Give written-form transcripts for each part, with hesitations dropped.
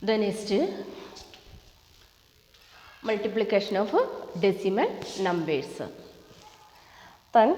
The next multiplication of decimal numbers. Then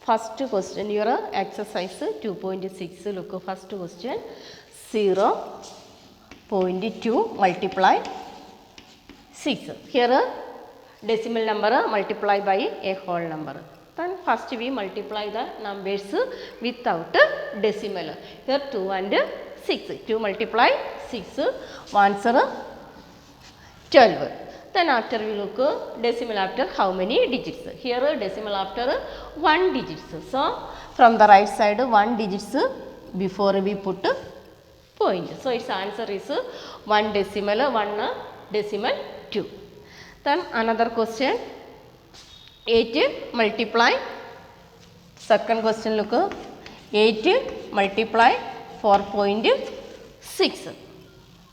first question, your exercise 2.6. Look, first question 0.2 multiply 6. Here decimal number multiply by a whole number. Then first we multiply the numbers without decimal. Here 2 and 6. 2 multiply 6. Answer 12. Then after we look decimal after how many digits. Here decimal after 1 digits. So from the right side 1 digits before we put point. So its answer is 1 decimal 1 decimal 2. Then another question 8 multiply. Second question look 8 multiply 4.6.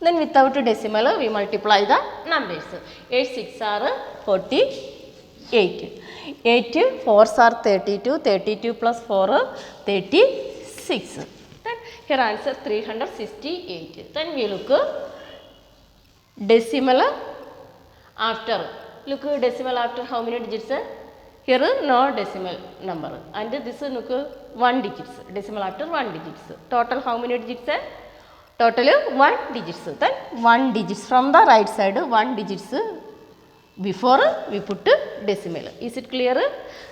Then without decimal we multiply the numbers. 8 6 are 48. 8 4s are 32. 32 plus 4 36. Then here answer 368. Then we look decimal after. Look decimal after how many digits? Here no decimal number. And this look 1 digits. Decimal after 1 digits. Total how many digits? Total 1 digits. Then 1 digits from the right side 1 digits before we put decimal. Is it clear?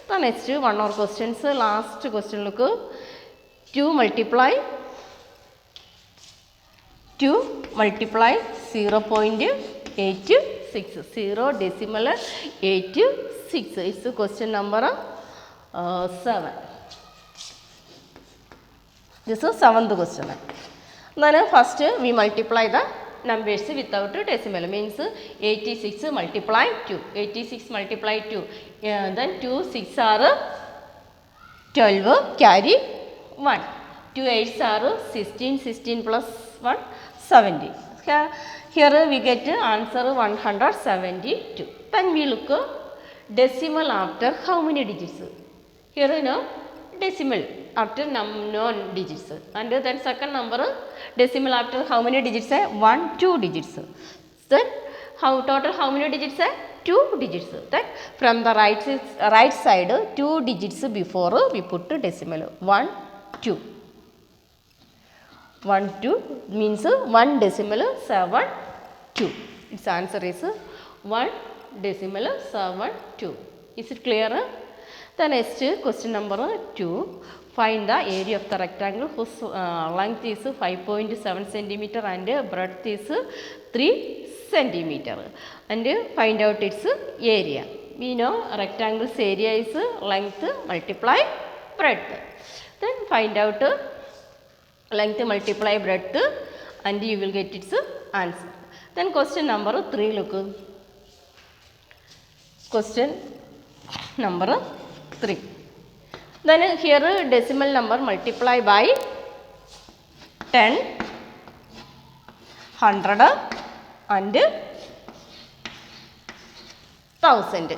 The next one more questions. Last question look 2 multiply 0.86. 0 decimal 86. It's question number 7. This is 7th question. Then first we multiply the numbers without decimal, means 86 multiply 2. 86 multiply 2. Then 2 6 are 12 carry 1. 2 8s are 16. 16 plus 1 70. Here we get answer 172. Then we look decimal after how many digits? Here you know decimal after non digits. And then second number decimal after how many digits? 1 2 digits. Then total how many digits? 2 digits. Then from the right side 2 digits before we put decimal 1 2. 1 2 means 1 decimal 7 2. Its answer is 1 decimal 7 2. Is it clear? The next question number 2. Find the area of the rectangle whose length is 5.7 cm and breadth is 3 cm. And find out its area. We know rectangle's area is length multiply breadth. Then find out length multiply breadth and you will get its answer. Then question number 3 look. Question number 3. Then here decimal number multiply by 10, 100 and 1000.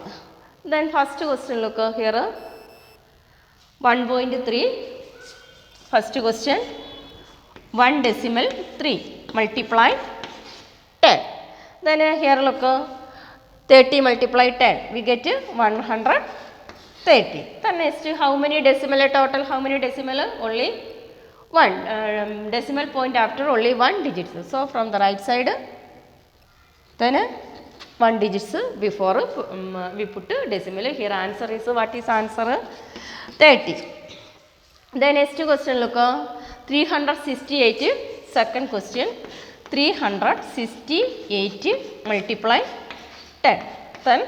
Then first question look here 1.3. First question 1 decimal 3 multiply 10. Then here look 30 multiply 10 we get 130. Then next how many decimal total? How many decimal? Only 1 decimal point after only 1 digit. So from the right side then 1 digits before we put decimal. Here answer is what is answer? 30. Then next question look 368. Second question 368 multiply 10. Then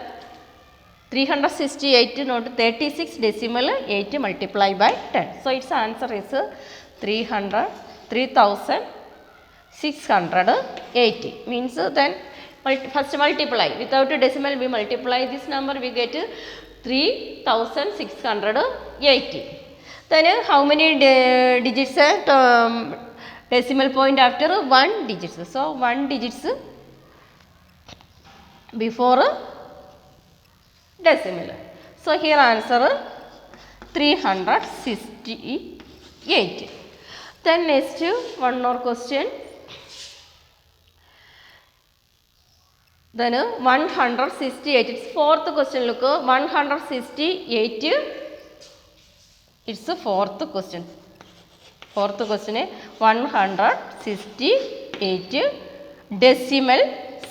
368 not 36 decimal 8 multiply by 10. So its answer is 3680. Means then first multiply without a decimal we multiply this number we get 3680. Then how many digits? Decimal point after 1 digits. So 1 digits before decimal. So here answer 368. Then next one more question Then 168. It's fourth question. Look, 168. It's the fourth question. Fourth question is 168 decimal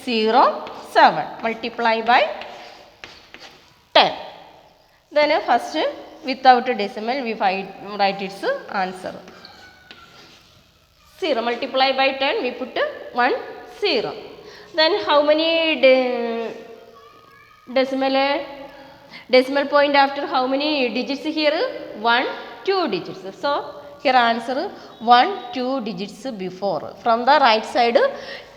07 multiply by 10. Then first without a decimal we write its answer. 0 multiply by 10 we put 1 0. Then how many decimal point after how many digits here? 1 2 digits. So here answer 1 2 digits before. From the right side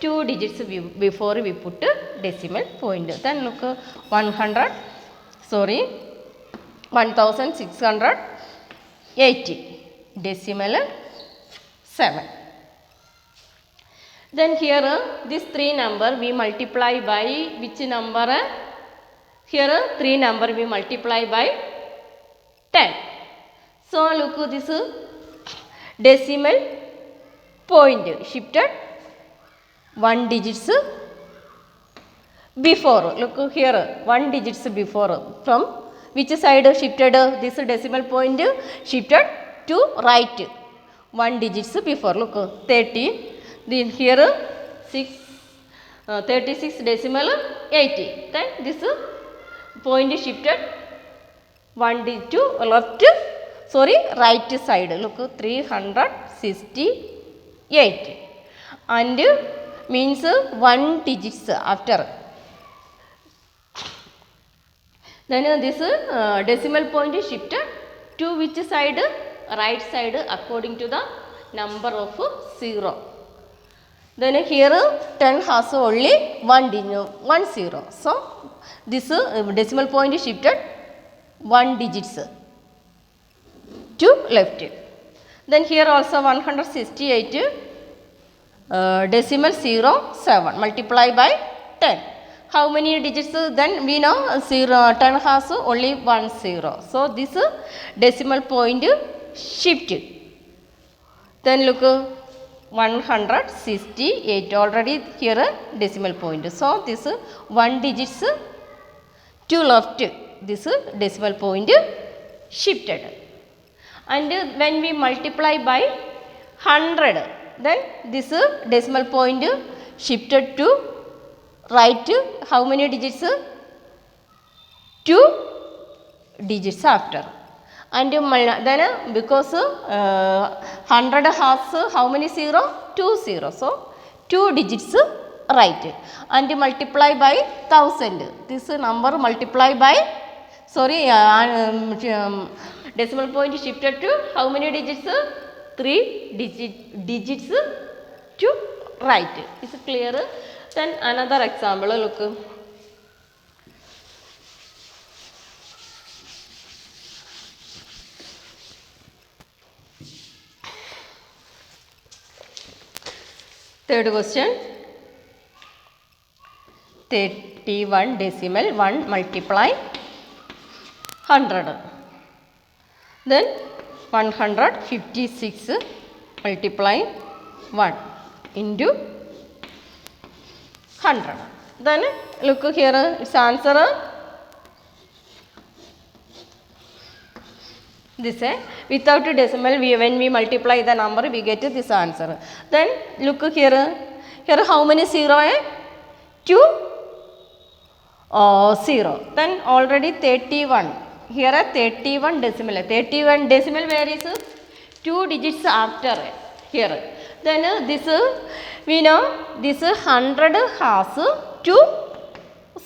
2 digits before we put decimal point. Then look 1680 decimal 7. Then here this 3 number we multiply by which number? Here 3 number we multiply by 10. So look this decimal point shifted 1 digits before. Look here 1 digits before. From which side shifted? This decimal point shifted to right 1 digits before. Look 30. Then here 36 decimal 80. Then this point shifted 1 digit to left, right side. Look 368 and means 1 digits after. Then this decimal point is shifted to which side? Right side according to the number of 0. Then here 10 has only 1 0. So this decimal point is shifted 1 digits to left. Then here also 168 decimal 07 multiply by 10. How many digits? Then we know 10 has only 1 0. So this decimal point shift. Then look 168 already here decimal point. So this 1 digits to left, this decimal point shifted. And when we multiply by 100, then this decimal point shifted to right how many digits? 2 digits after. And then because 100 has how many 0? 2 0. So 2 digits right. And multiply by 1000. This number multiply by decimal point shifted to how many digits? 3 digits to right. Is it clear? Then another example, look. Third question. 31 decimal 1 multiply 100. Then 156 multiply 1 into 100. Then look here, its answer this without decimal when we multiply the number we get this answer. Then look here how many 0? 2 0. Then already 31. Here 31 decimal. 31 decimal where is 2 digits after here. Then this we know this 100 has 2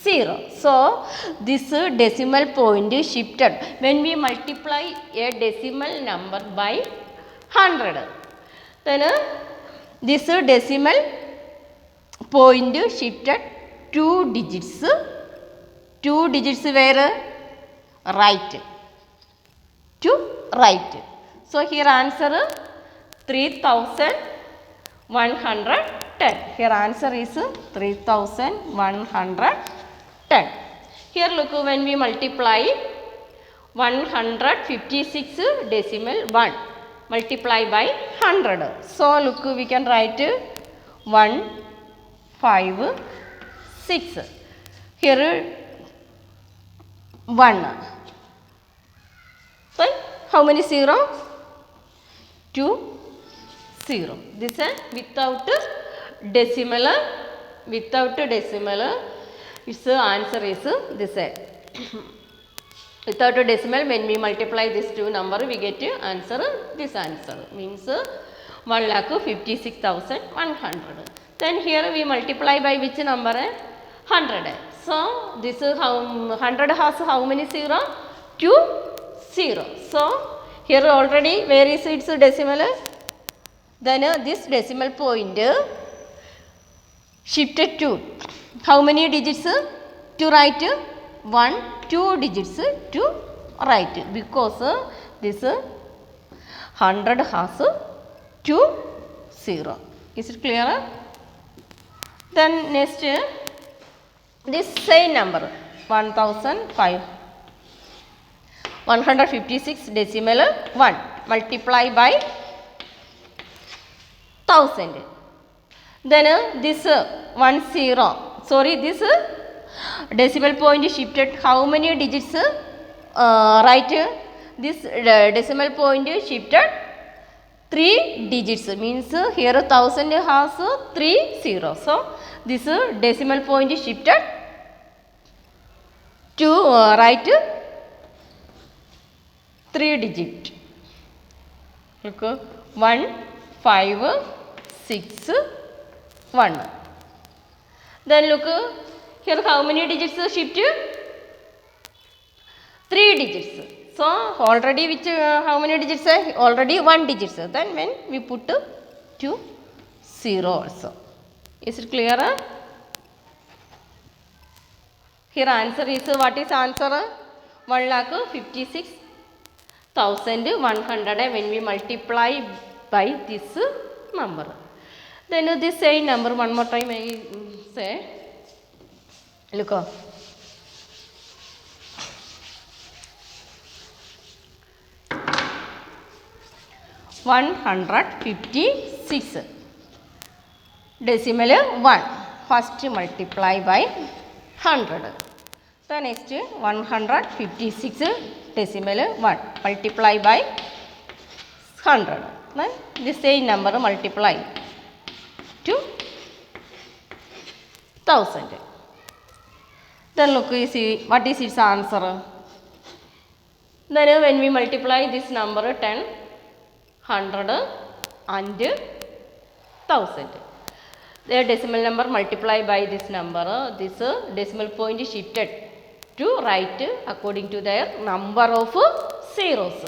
0. So this decimal point is shifted when we multiply a decimal number by 100. Then this decimal point shifted 2 digits. 2 digits where? Right. To right. So here answer 3110. Here answer is 3110. Here look when we multiply 156 decimal 1 multiply by 100. So look we can write 156 6. Here 1. Then how many 0? 2 0. This is without decimal. Without decimal, its answer is this. Without a decimal, when we multiply these two numbers, we get answer. This answer means 1,56,100. Then here we multiply by which number? 100. So this is how 100 has how many 0? 2 0. So here already where is its decimal? Then this decimal point shifted to how many digits to write? 1, 2 digits to write, because this 100 has 2 0. Is it clear? Then next this same number 156 decimal 1 multiply by 1000. Then this 1 0, sorry, this decimal point shifted how many digits? Right, this decimal point shifted 3 digits, means here 1000 has 3 0. So this decimal point shifted to right 3 digit. Look, 1 5 6 1. Then look, here how many digits shift? 3 digits. So already which how many digits? Already 1 digits. Then when we put 2 0 also. Is it clear? Here answer is, what is answer? 1,56,100 when we multiply by this number. Then this same number one more time I say. Look, 156 decimal 1 first multiply by 100. The next 156 decimal 1 multiply by 100. Then the same number multiply to 1000. Then look, you see what is its answer. Then when we multiply this number 10, 100 and 1000. The decimal number multiplied by this number, this decimal point is shifted to right according to their number of zeros.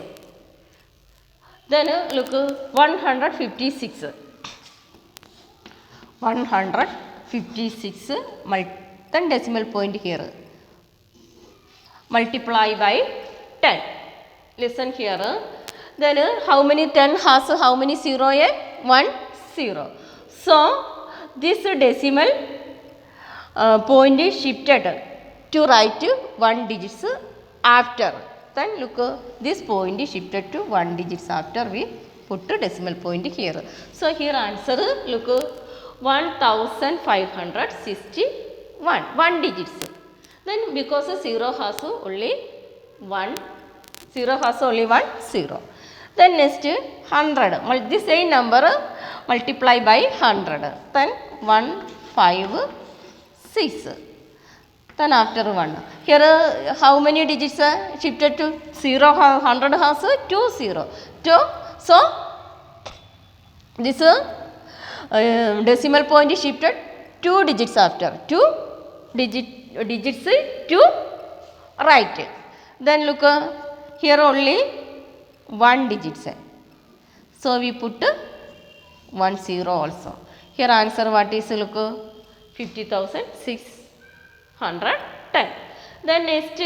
Then look, 156. 156 then decimal point here. Multiply by 10. Listen here. Then how many 10 has how many 0? 1 0. So this decimal point is shifted to right 1 digits after. Then look, this point is shifted to 1 digits after we put decimal point here. So here answer, look, 1561 1 digits. Then because 0 has only 1, 0 has only 1 0. Then next 100, the same number multiply by 100. Then 156. Then after 1. Here how many digits are shifted to 0? 100 has 2 0. So this decimal point is shifted 2 digits after. 2 digits to right. Then look, here only 1 digits. So we put 1 0 also. Here answer what is, look, 50,610. Then next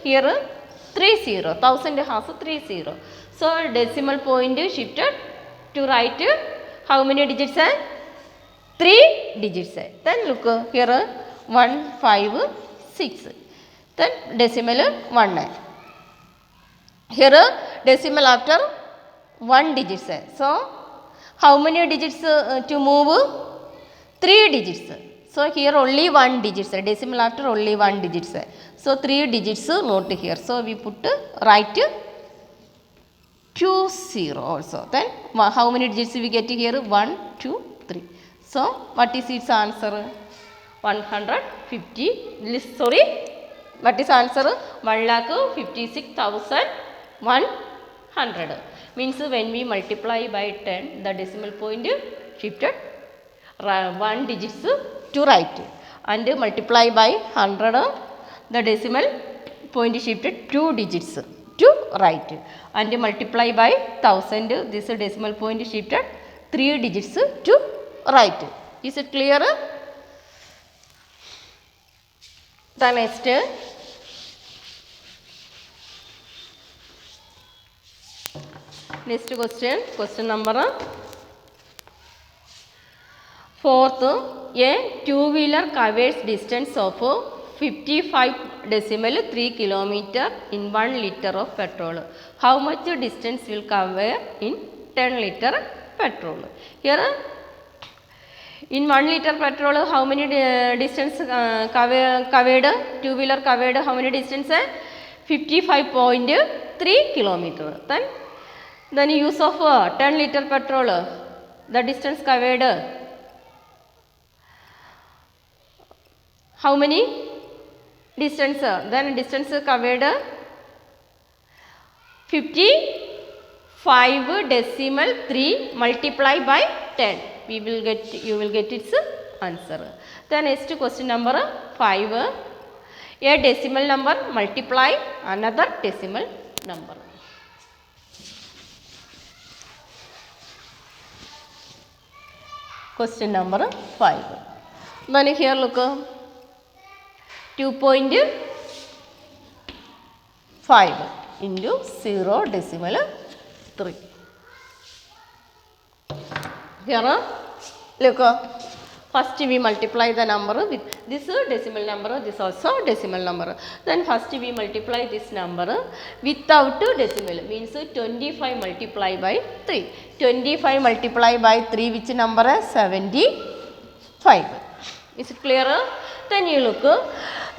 here 3 0. 1000 has 3 0. So decimal point shifted to right how many digits? 3 digits. Then look here 156. Then decimal 1. Here decimal after 1 digits. So how many digits to move? 3 digits. So here only 1 digits, decimal after only 1 digits. So 3 digits not here. So we put right 20 also. Then how many digits we get here? 1, 2, 3. So what is its answer? 150. Sorry, what is answer? 1,56,100. Means when we multiply by 10, the decimal point shifted 1 digits to right, and multiply by 100, the decimal point shifted 2 digits to right, and multiply by 1000, this decimal point shifted 3 digits to right. Is it clear? The next question number 4th, a two-wheeler covers distance of 55.3 kilometer in 1 liter of petrol. How much distance will cover in 10 liter petrol? Here in 1 liter petrol, how many distance covered? Two-wheeler covered how many distance? 55.3 kilometer. Then use of 10 liter petrol, the distance covered how many distance? Then distance covered 55.3 multiply by 10. You will get its answer. The next question number 5. A decimal number multiply another decimal number. Question number 5. Then here look, 2.5 into 0 decimal 3. Here look, first we multiply the number with this decimal number, this also decimal number. Then first we multiply this number without decimal, means 25 multiply by 3. 25 multiply by 3, which number? 75. Is it clear? Then you look,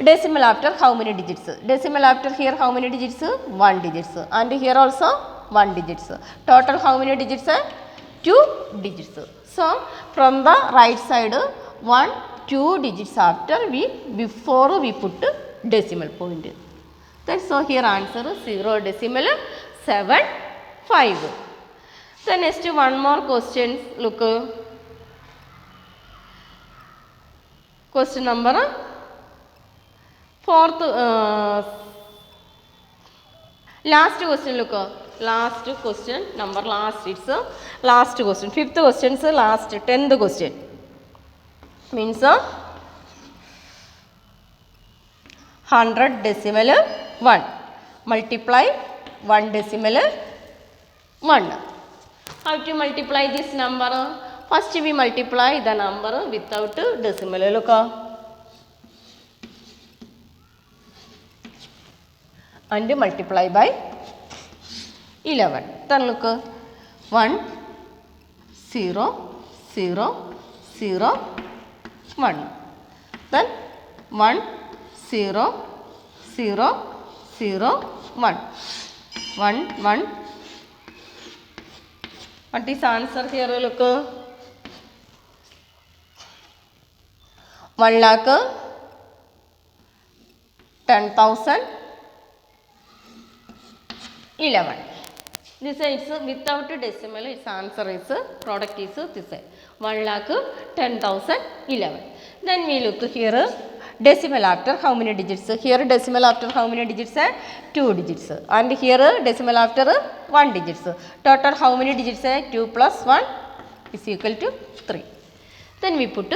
decimal after how many digits? Decimal after here how many digits? 1 digits. And here also 1 digits. Total how many digits? 2 digits. So from the right side 1, 2 digits after before we put decimal point. Then so here answer 0.75. Then next one more question. Look, question number 4th, last question. Look, last question number, it's last question, 5th question, last 10th question. Means 100 decimal 1 multiply 1 decimal 1. How to multiply this number? First we multiply the number without decimal. Look, and multiply by 11. Then look, 1, 0, 0, 0, 1. Then 1, 0, 0, 0, 1. 1, 1. What is answer here? Look, 1,10,011. This is without decimal, its answer is, product is this, 1,10,011. Then we look here, decimal after how many digits? Here decimal after how many digits? 2 digits. And here decimal after 1 digits. Total how many digits? 2 plus 1 is equal to 3. Then we put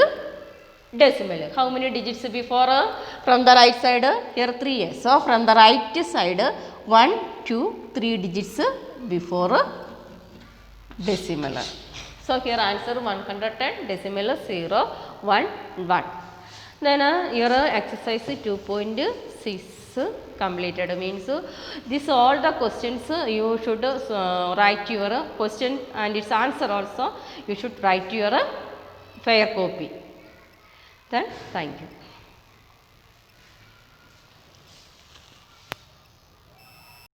decimal. How many digits before? From the right side, here 3. So from the right side, 1, 2, 3 digits before decimal. So here answer 110 decimal 0, 1, 1. Then here exercise 2.6 completed. Means this all the questions you should write your question and its answer also you should write your fair copy. Then thank you.